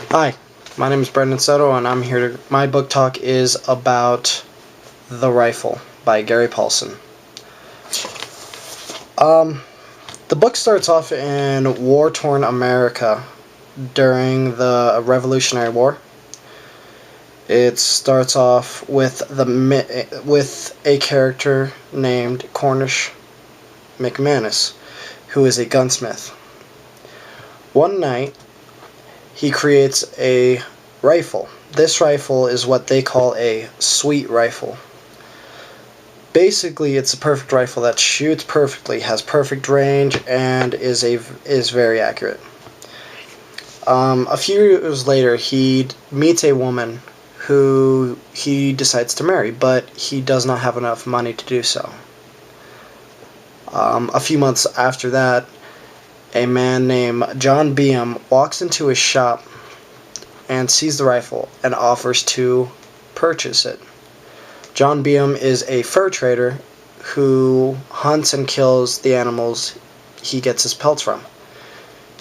Hi, my name is Brendan Soto, and I'm here to. My book talk is about The Rifle by Gary Paulsen. The book starts off in war-torn America during the Revolutionary War. It starts off with with a character named Cornish McManus, who is a gunsmith. One night, he creates a rifle. This rifle is what they call a sweet rifle. Basically, it's a perfect rifle that shoots perfectly, has perfect range, and is very accurate. A few years later, he meets a woman who he decides to marry, but he does not have enough money to do so. A few months after that, a man named John Beam walks into his shop and sees the rifle and offers to purchase it. John Beam is a fur trader who hunts and kills the animals he gets his pelts from.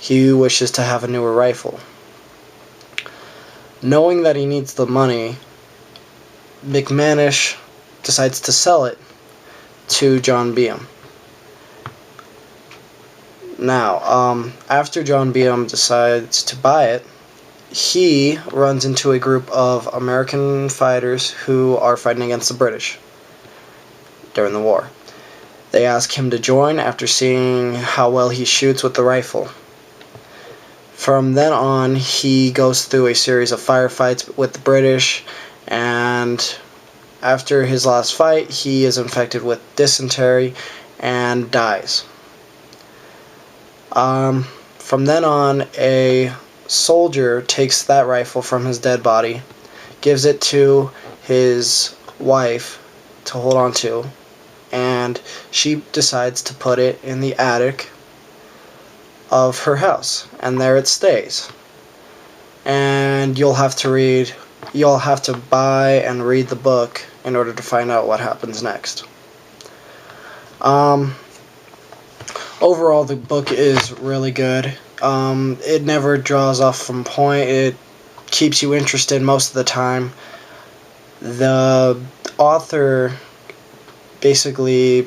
He wishes to have a newer rifle. Knowing that he needs the money, McManus decides to sell it to John Beam. Now, after John Beam decides to buy it, he runs into a group of American fighters who are fighting against the British during the war. They ask him to join after seeing how well he shoots with the rifle. From then on, he goes through a series of firefights with the British, and after his last fight, he is infected with dysentery and dies. From then on, a soldier takes that rifle from his dead body, gives it to his wife to hold on to, and she decides to put it in the attic of her house, and there it stays. And you'll have to buy and read the book in order to find out what happens next. Overall, the book is really good. It never draws off from point. It keeps you interested most of the time. The author basically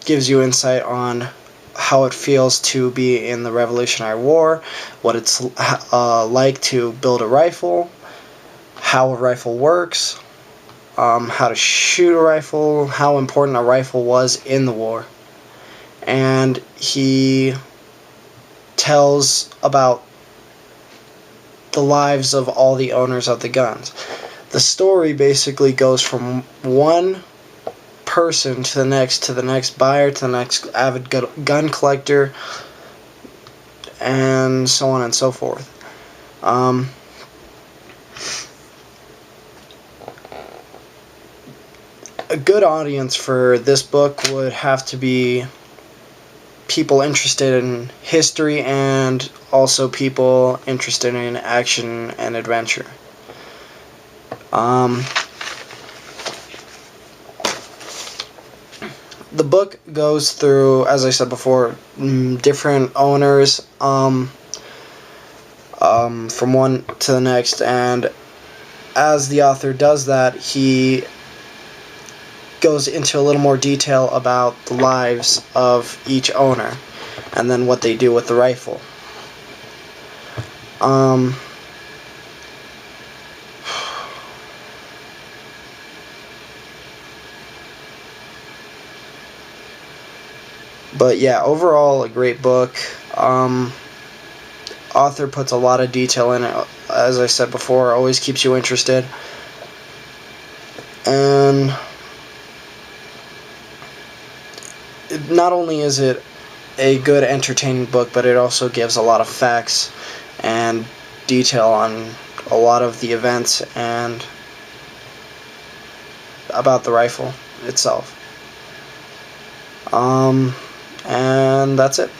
gives you insight on how it feels to be in the Revolutionary War, what it's like to build a rifle, how a rifle works, how to shoot a rifle, how important a rifle was in the war. And he tells about the lives of all the owners of the guns. The story basically goes from one person to the next buyer, to the next avid gun collector, and so on and so forth. A good audience for this book would have to be people interested in history and also people interested in action and adventure. The book goes through, as I said before, different owners from one to the next, and as the author does that, he goes into a little more detail about the lives of each owner and then what they do with the rifle. But yeah, overall a great book. Author puts a lot of detail in it, as I said before, always keeps you interested. And not only is it a good entertaining book, but it also gives a lot of facts and detail on a lot of the events and about the rifle itself. And that's it.